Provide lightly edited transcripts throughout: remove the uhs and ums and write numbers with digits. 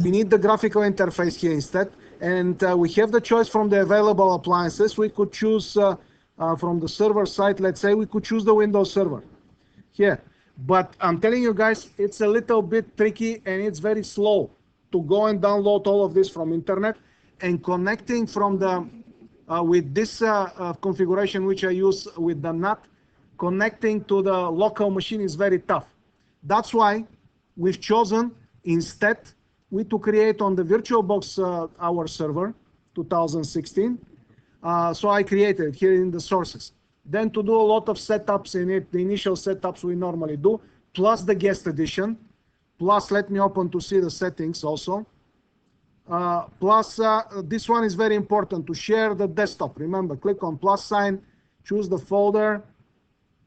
We need the graphical interface here instead, and we have the choice from the available appliances. We could choose from the server side, let's say we could choose the Windows Server here. But I'm telling you guys, it's a little bit tricky and it's very slow to go and download all of this from internet, and connecting from the with this configuration which I use with the NAT, connecting to the local machine is very tough. That's why we've chosen instead to create on the VirtualBox our server 2016. So I created here in the sources. Then to do a lot of setups in it, the initial setups we normally do, plus the guest edition, plus let me open to see the settings also. Plus this one is very important to share the desktop. Remember, click on plus sign, choose the folder,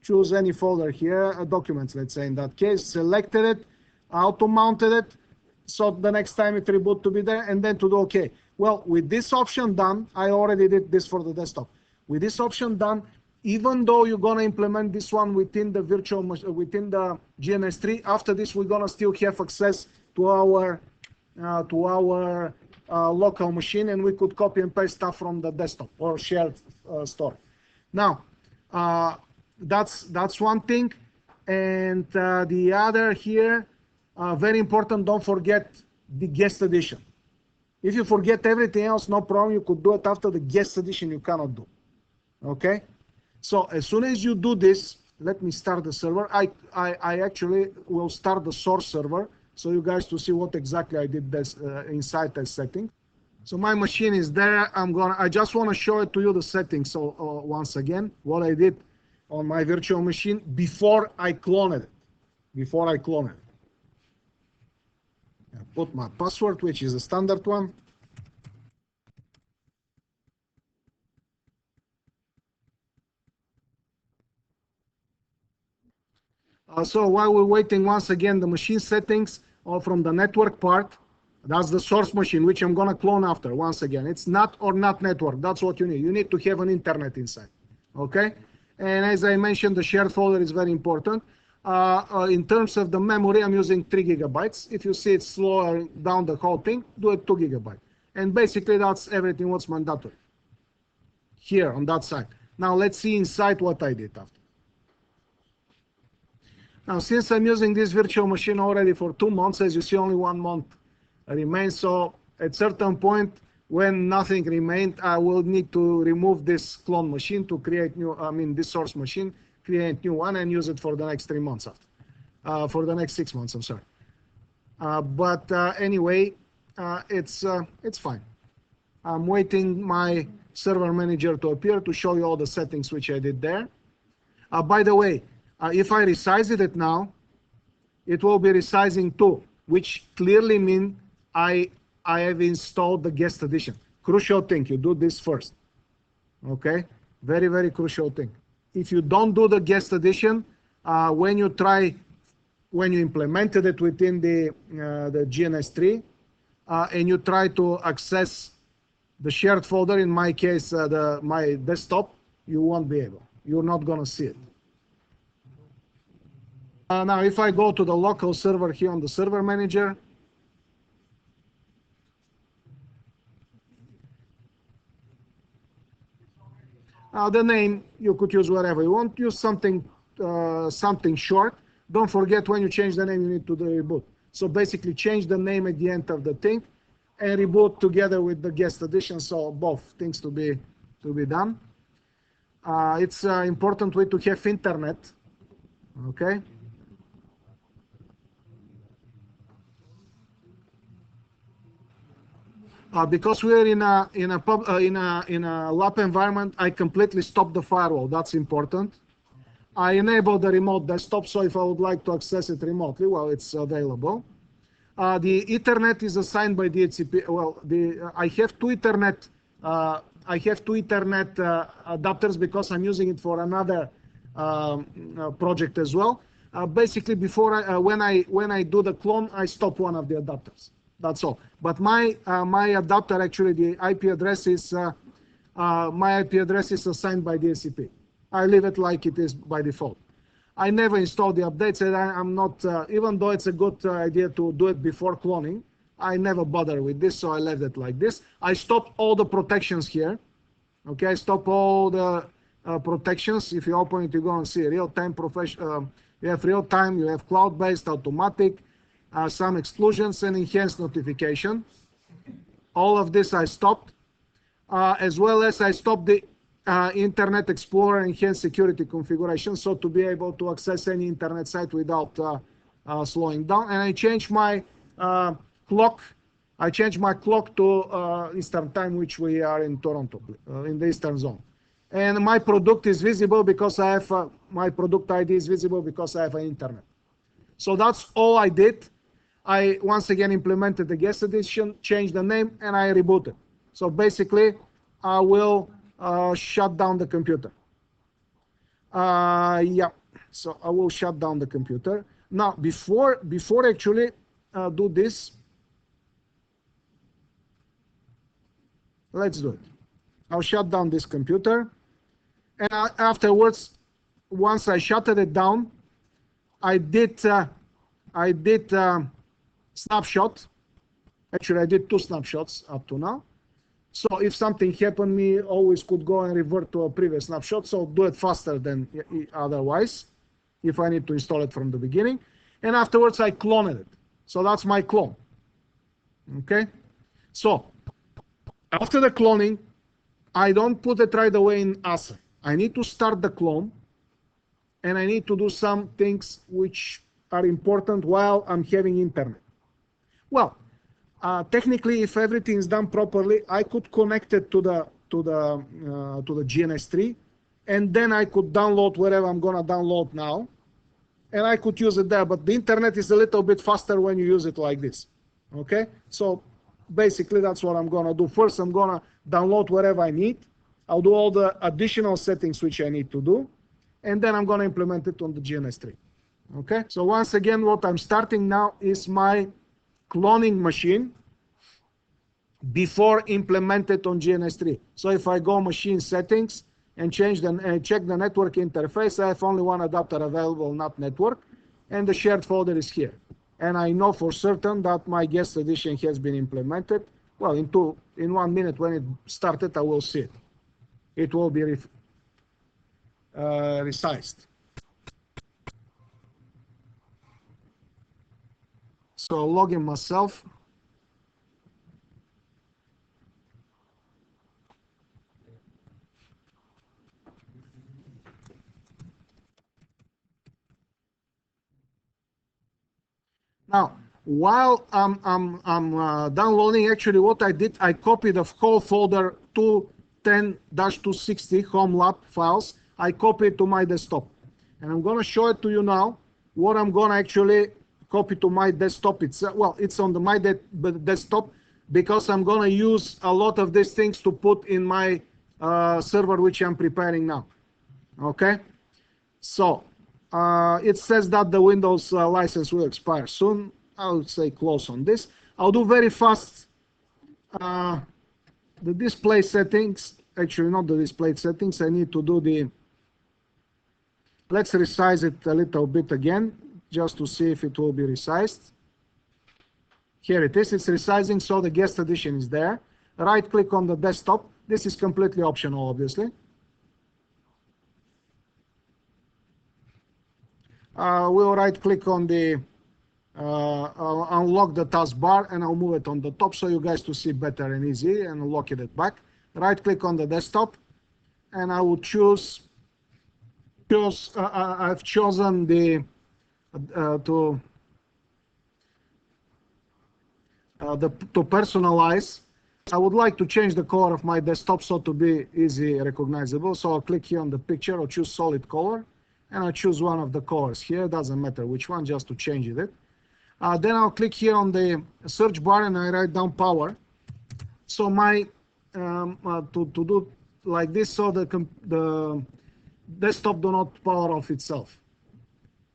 choose any folder here, documents, let's say in that case, selected it, auto mounted it, so the next time it reboot to be there, and then to do OK. Well, with this option done, I already did this for the desktop. With this option done, even though you're going to implement this one within the within the gns3, after this we're going to still have access to our local machine, and we could copy and paste stuff from the desktop or shared store. Now, that's one thing, and the other here, very important, don't forget the guest edition. If you forget everything else, no problem, you could do it after the guest edition, you cannot do. Okay? So as soon as you do this, let me start the server. I actually will start the source server, so you guys to see what exactly I did this inside that setting. So my machine is there. I just want to show it to you the settings. So once again, what I did on my virtual machine before I cloned it. I put my password, which is a standard one. So while we're waiting, once again, the machine settings from the network part, that's the source machine, which I'm going to clone after. Once again, it's not or not network. That's what you need. You need to have an internet inside. Okay? And as I mentioned, the shared folder is very important. In terms of the memory, I'm using 3 gigabytes. If you see it slower down the whole thing, do it 2 gigabytes. And basically, that's everything what's mandatory here on that side. Now, let's see inside what I did after. Now, since I'm using this virtual machine already for 2 months, as you see, only 1 month remains. So at certain point, when nothing remained, I will need to remove this clone machine to create new, this source machine, create new one and use it for the next 3 months after, for the next 6 months, I'm sorry. Anyway, it's fine. I'm waiting my server manager to appear to show you all the settings which I did there. By the way, if I resize it now, it will be resizing too, which clearly means I have installed the guest edition. Crucial thing, you do this first. Okay, very, very crucial thing. If you don't do the guest edition, when you implemented it within the gns3, and you try to access the shared folder, in my case, my desktop, you won't be able. You're not going to see it. Now, if I go to the local server here on the server manager, the name, you could use whatever you want. Use something short. Don't forget, when you change the name, you need to do reboot. So basically, change the name at the end of the thing and reboot together with the guest edition. So both things to be done. It's an important way to have internet. Okay. Because we're in a lab environment, I completely stopped the firewall. That's important. I enabled the remote desktop, so if I would like to access it remotely, well, it's available. The Ethernet is assigned by DHCP. Well, I have two Ethernet adapters because I'm using it for another project as well. Basically, before when I do the clone, I stop one of the adapters. That's all. But my adapter, actually, the IP address is my IP address is assigned by DHCP. I leave it like it is by default. I never install the updates, and I'm not, even though it's a good idea to do it before cloning, I never bother with this, so I left it like this. I stopped all the protections here. Okay, I stop all the protections. If you open it, you go and see real-time professional. You have real-time, you have cloud-based, automatic, some exclusions and enhanced notification. All of this I stopped, as well as I stopped the Internet Explorer enhanced security configuration, so to be able to access any internet site without slowing down. And I changed my clock. I changed my clock to Eastern time, which we are in Toronto, in the Eastern zone. And my product is visible because I have my product ID is visible because I have an internet. So that's all I did. I once again implemented the guest edition, changed the name, and I rebooted. So basically, I will shut down the computer. Yeah, so I will shut down the computer. Now, before actually do this, let's do it. I'll shut down this computer. And afterwards, once I shutted it down, I did snapshot. Actually, I did 2 snapshots up to now. So if something happened, me always could go and revert to a previous snapshot. So do it faster than otherwise, if I need to install it from the beginning. And afterwards, I cloned it. So that's my clone. Okay. So after the cloning, I don't put it right away in ASA. I need to start the clone, and I need to do some things which are important while I'm having internet. Well, technically, if everything is done properly, I could connect it to the gns3, and then I could download whatever I'm gonna download now, and I could use it there. But the internet is a little bit faster when you use it like this. Okay, so basically that's what I'm gonna do. First, I'm gonna download whatever I need. I'll do all the additional settings which I need to do, and then I'm gonna implement it on the gns3. Okay, so once again, what I'm starting now is my cloning machine before implemented on gns3. So if I go machine settings and check the network interface, I have only one adapter available, not network, and the shared folder is here. And I know for certain that my guest edition has been implemented. Well, in 1 minute when it started, I will see it. It will be resized. So log in myself. Now, while I'm downloading, actually what I did, I copied the whole folder 210-260 home lab files. I copied to my desktop. And I'm going to show it to you now, what I'm going to actually copy to my desktop. It's on my desktop, because I'm going to use a lot of these things to put in my server, which I'm preparing now. Okay? So, it says that the Windows license will expire soon. I would say close on this. I'll do very fast the display settings. Actually, not the display settings. I need to do let's resize it a little bit again, just to see if it will be resized. Here it is. It's resizing, so the guest edition is there. Right click on the desktop. This is completely optional, obviously. We'll right click on I'll unlock the taskbar, and I'll move it on the top so you guys to see better and easy, and lock it back. Right click on the desktop, and I will I've chosen to personalize. I would like to change the color of my desktop so to be easy recognizable. So I'll click here on the picture. I'll choose solid color, and I'll choose one of the colors here. Doesn't matter which one, just to change it. Then I'll click here on the search bar, and I write down power. So my to do like this, so the desktop do not power off itself.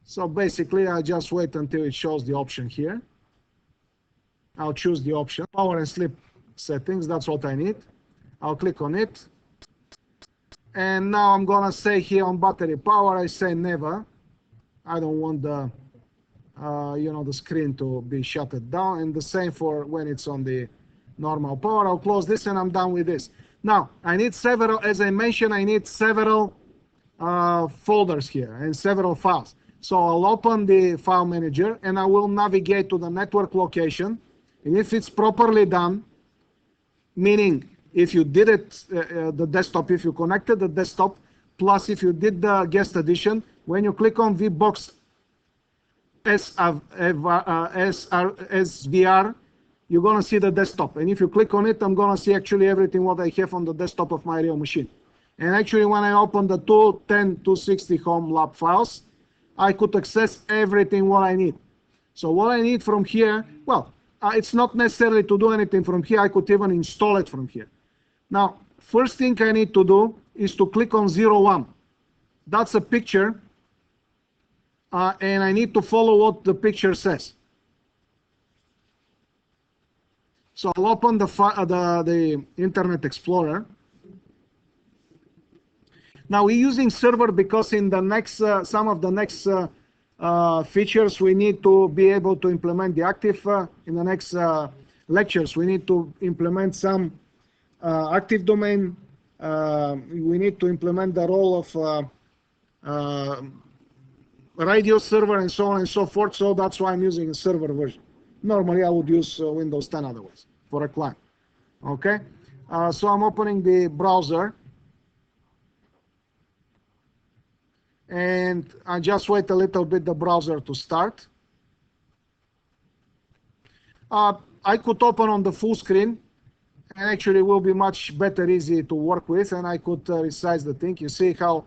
So basically, I just wait until it shows the option here. I'll choose the option, power and sleep settings. That's what I need. I'll click on it. And now I'm gonna say here on battery power, I say never. I don't want the you know, the screen to be shut it down, and the same for when it's on the normal power. I'll close this and I'm done with this. Now I need several, as I mentioned, I need several folders here and several files. So I'll open the file manager and I will navigate to the network location. And if it's properly done, meaning if you did it, the desktop, if you connected the desktop, plus if you did the guest edition, when you click on vbox SVR, you're going to see the desktop. And if you click on it, I'm going to see actually everything what I have on the desktop of my real machine. And actually, when I open the 210.260 home lab files, I could access everything what I need. So what I need from here, well, it's not necessarily to do anything from here. I could even install it from here. Now, first thing I need to do is to click on 01. That's a picture, and I need to follow what the picture says. So I'll open the Internet Explorer. Now we're using server because in the next some of the next features we need to be able to implement the active. In the next lectures we need to implement some active domain. We need to implement the role of radio server and so on and so forth. So that's why I'm using a server version. Normally I would use Windows 10 otherwise for a client. Okay, so I'm opening the browser. And I just wait a little bit the browser to start. I could open on the full screen, and actually will be much better, easy to work with, and I could resize the thing. You see how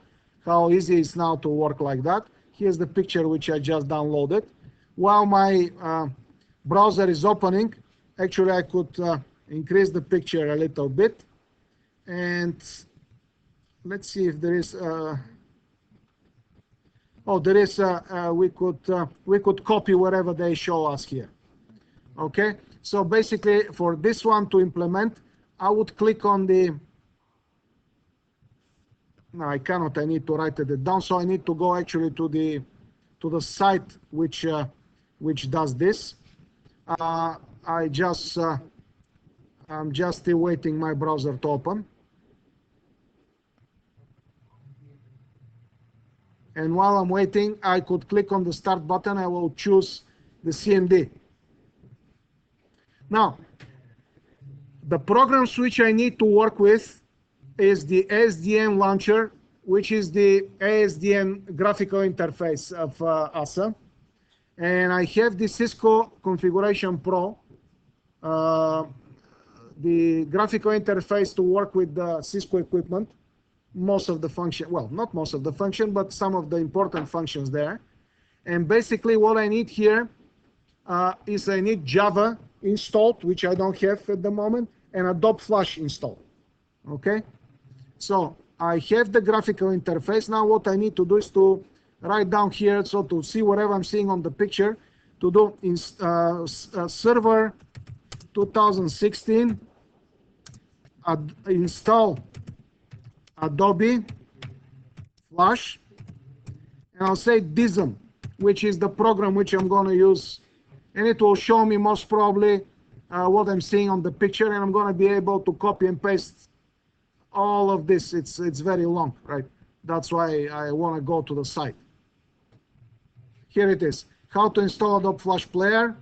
easy it is now to work like that. Here's the picture which I just downloaded. While my browser is opening, actually I could increase the picture a little bit, and let's see if there is. Oh, there is. We could copy whatever they show us here. Okay. So basically, for this one to implement, I would click on the. No, I cannot. I need to write it down. So I need to go actually to the site which does this. I'm just still waiting my browser to open. And while I'm waiting, I could click on the start button. I will choose the CMD. Now, the programs which I need to work with is the ASDN launcher, which is the ASDN graphical interface of ASA. And I have the Cisco Configuration Pro, the graphical interface to work with the Cisco equipment. Most of the function, well, not most of the function, but some of the important functions there. And basically what I need here is I need Java installed, which I don't have at the moment, and Adobe Flash installed. Okay, so I have the graphical interface. Now what I need to do is to write down here, so to see whatever I'm seeing on the picture, to do server 2016 install Adobe Flash, and I'll say DISM, which is the program which I'm going to use, and it will show me most probably what I'm seeing on the picture, and I'm going to be able to copy and paste all of this. It's very long, right? That's why I want to go to the site. Here it is. How to install Adobe Flash Player.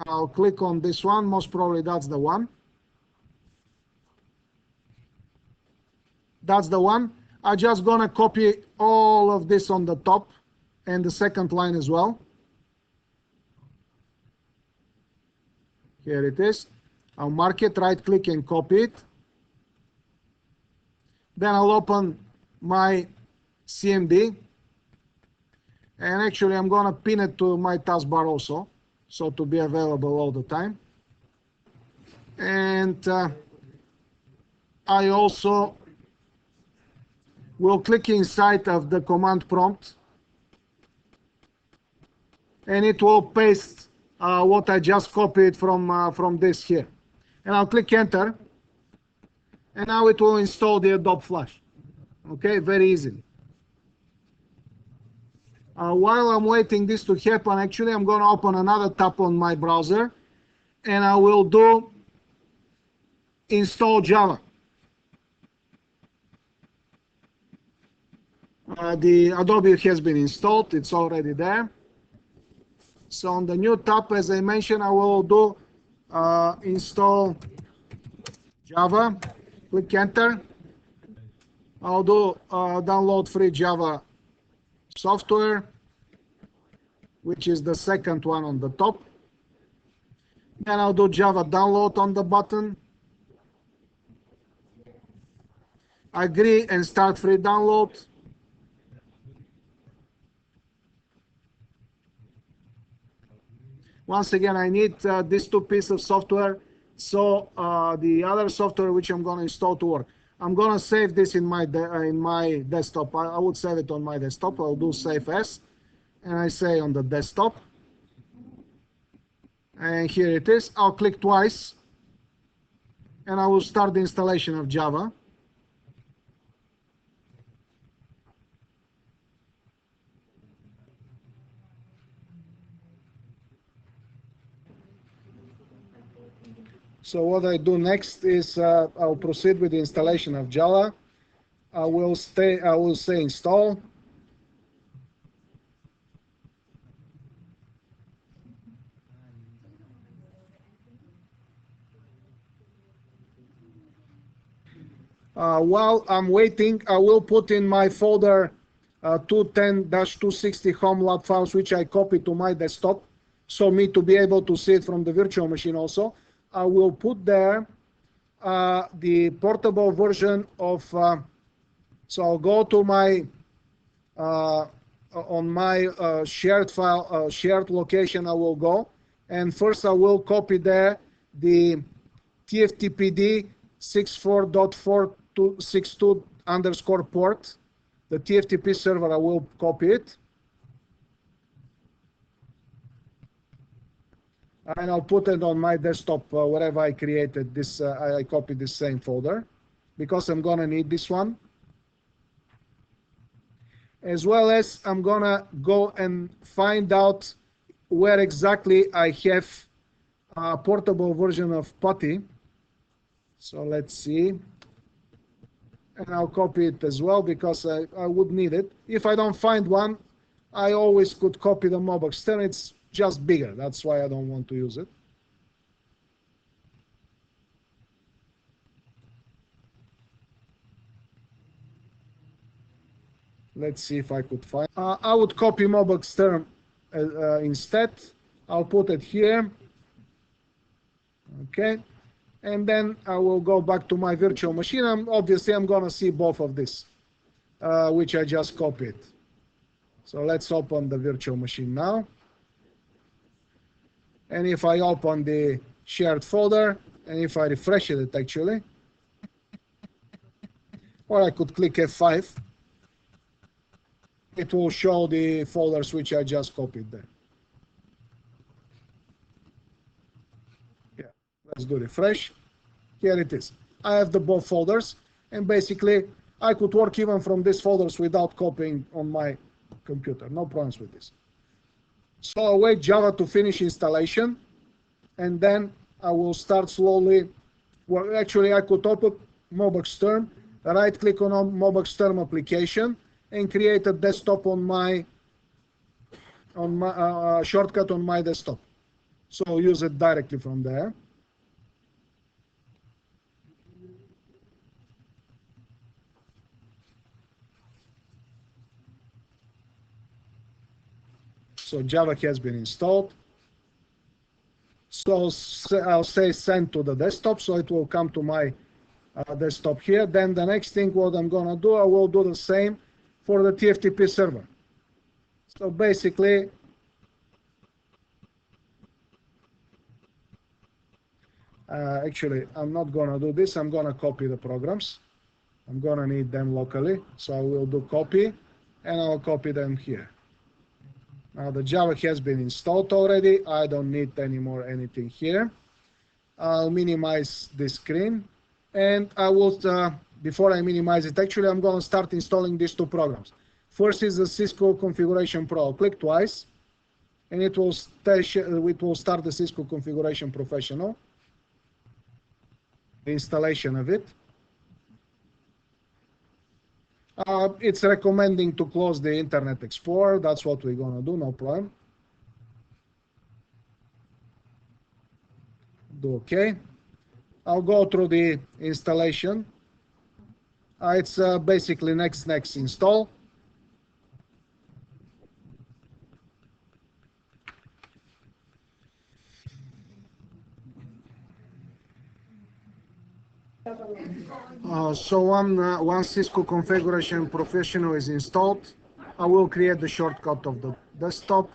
I'll click on this one. Most probably that's the one. That's the one. I'm just going to copy all of this on the top and the second line as well. Here it is. I'll mark it, right click and copy it. Then I'll open my CMD. And actually I'm going to pin it to my taskbar also, so to be available all the time. And I also will click inside of the command prompt, and it will paste what I just copied from this here. And I'll click enter, and now it will install the Adobe Flash. Okay, very easily. While I'm waiting this to happen, actually, I'm going to open another tab on my browser, and I will do install Java. The Adobe has been installed. It's already there. So on the new tab, as I mentioned, I will do install Java. Click enter. I'll do download free Java software, which is the second one on the top. Then I'll do Java download on the button. Agree and start free download. Once again, I need these two pieces of software, so the other software which I'm going to install to work. I'm going to save this in my desktop. I would save it on my desktop. I'll do save as, and I say on the desktop. And here it is. I'll click twice, and I will start the installation of Java. So what I do next is I'll proceed with the installation of Java. I will say install. While I'm waiting, I will put in my folder 210-260 home lab files, which I copied to my desktop, so me to be able to see it from the virtual machine also. I will put there the portable version of, so I'll go to my, on my shared file, shared location I will go, and first I will copy there the TFTPD 64.4262 underscore port, the TFTP server. I will copy it, and I'll put it on my desktop wherever I created this. I copied this same folder because I'm gonna need this one, as well as I'm gonna go and find out where exactly I have a portable version of PuTTY. So let's see, and I'll copy it as well because I would need it. If I don't find one, I always could copy the vboxs. Then it's just bigger. That's why I don't want to use it. Let's see if I could find. I would copy vboxs term instead. I'll put it here. Okay. And then I will go back to my virtual machine. Obviously, I'm going to see both of this, which I just copied. So let's open the virtual machine now. And if I open the shared folder, and if I refresh it actually, or I could click F5, it will show the folders which I just copied there. Yeah, let's do refresh. Here it is. I have the both folders, and basically I could work even from these folders without copying on my computer. No problems with this. So I'll wait Java to finish installation, and then I will start slowly. Well, actually, I could open vboxs term, right-click on vboxs term application, and create a desktop on my shortcut on my desktop. So I'll use it directly from there. So Java has been installed. So I'll say send to the desktop, so it will come to my desktop here. Then the next thing what I'm going to do, I will do the same for the TFTP server. So basically, actually, I'm not going to do this. I'm going to copy the programs. I'm going to need them locally. So I will do copy, and I'll copy them here. Now the Java has been installed already. I don't need anymore anything here. I'll minimize this screen, and I will, before I minimize it, actually I'm going to start installing these two programs. First is the Cisco Configuration Pro. I'll click twice, and it will start the Cisco Configuration Professional, the installation of it. It's recommending to close the Internet Explorer. That's what we're gonna do, no problem. Do OK. I'll go through the installation. It's basically next install. So once Cisco Configuration Professional is installed, I will create the shortcut of the desktop.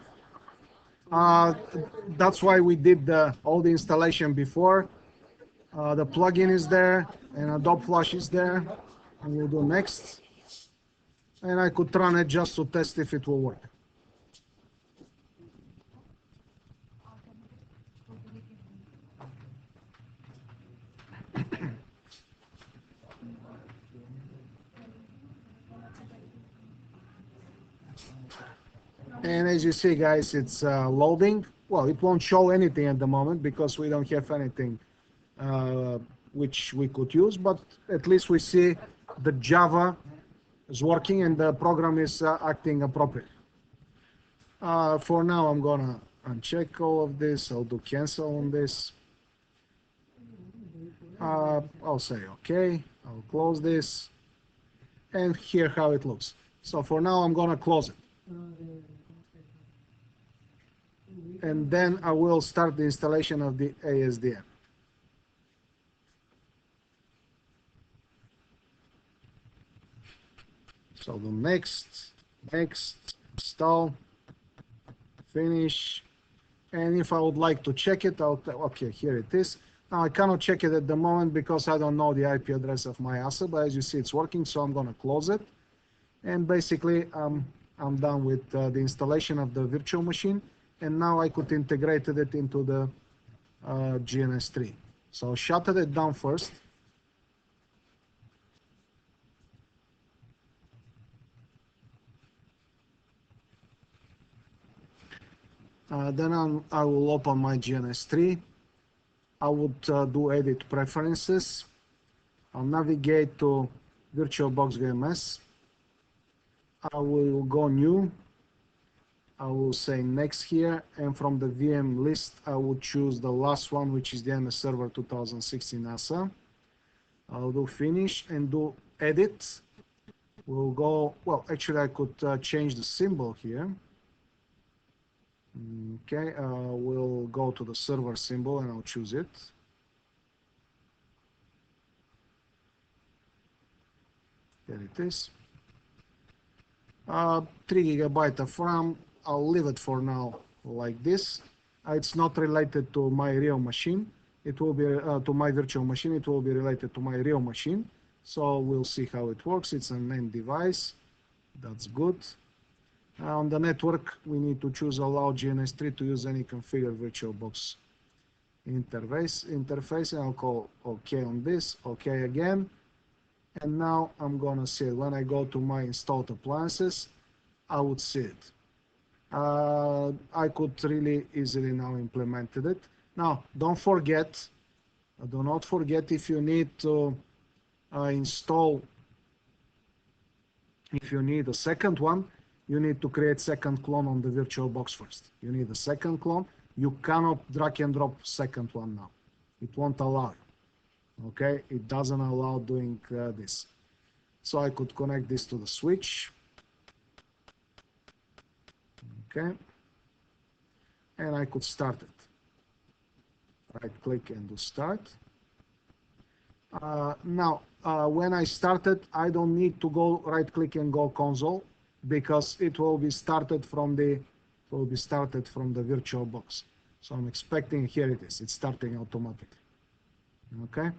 That's why we did all the installation before. The plugin is there, and Adobe Flash is there. And we'll do next. And I could run it just to test if it will work. And as you see, guys, it's loading. Well, it won't show anything at the moment because we don't have anything which we could use, but at least we see the Java is working and the program is acting appropriately. For now, I'm gonna uncheck all of this. I'll do cancel on this. I'll say OK. I'll close this. And here how it looks. So for now, I'm gonna close it. And then I will start the installation of the ASDN. So the next, install, finish. And if I would like to check it, okay, here it is. Now I cannot check it at the moment because I don't know the IP address of my asset, but as you see, it's working, so I'm gonna close it. And basically, I'm done with the installation of the virtual machine. And now I could integrate it into the gns3. So shut it down first. Then I will open my gns3. I would do edit preferences. I'll navigate to VirtualBox VMS. I will go new. I will say next here, and from the VM list, I will choose the last one, which is the MS Server 2016 NASA. I'll do finish and do edit. We'll go, well, actually I could change the symbol here. Okay, we'll go to the server symbol and I'll choose it. There it is. 3 GB of RAM. I'll leave it for now like this. It's not related to my real machine. It will be to my virtual machine. It will be related to my real machine. So we'll see how it works. It's an end device. That's good. On the network, we need to choose allow gns3 to use any configured VirtualBox interface. And I'll call OK on this. OK again. And now I'm gonna see it. When I go to my installed appliances, I would see it. I could really easily now implement it. Now, don't forget, do not forget, if you need to install, if you need a second one, you need to create second clone on the VirtualBox first. You need a second clone. You cannot drag and drop second one now. It won't allow you. Okay, it doesn't allow doing this. So I could connect this to the switch. Okay, and I could start it. Right click and do start. Now, when I start it, I don't need to go right click and go console because it will be started from the VirtualBox. So I'm expecting, here it is, it's starting automatically. Okay,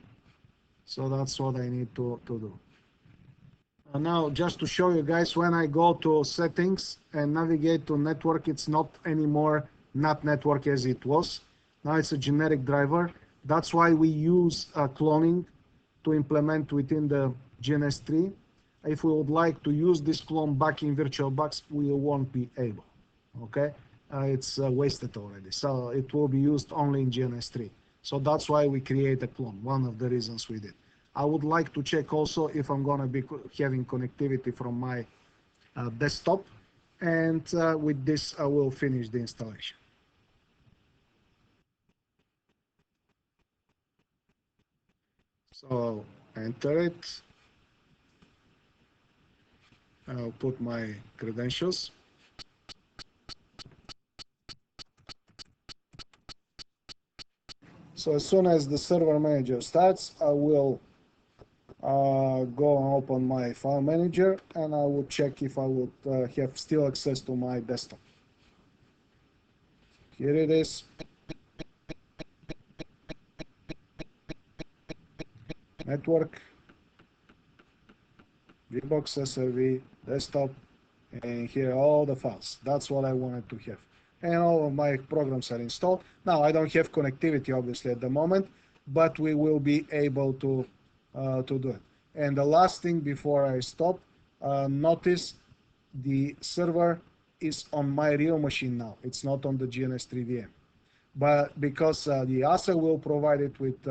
so that's what I need to do. Now, just to show you guys, when I go to settings and navigate to network, it's not anymore NAT network as it was. Now it's a generic driver. That's why we use cloning to implement within the gns3. if we would like to use this clone back in VirtualBox, we won't be able. Okay, it's wasted already. So it will be used only in GNS3. So that's why we create a clone. One of the reasons we did. I would like to check also if I'm gonna be having connectivity from my desktop, and with this I will finish the installation. So enter it. I'll put my credentials. So as soon as the server manager starts, I will go and open my file manager, and I will check if I would have still access to my desktop. Here it is. Network, vbox SRV, desktop, and here are all the files. That's what I wanted to have. And all of my programs are installed. Now I don't have connectivity obviously at the moment, but we will be able to do it. And the last thing before I stop, notice the server is on my real machine now. It's not on the GNS3 VM. But because the ASA will provide it with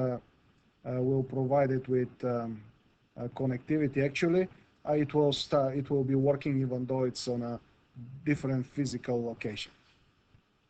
connectivity, actually, it will be working even though it's on a different physical location.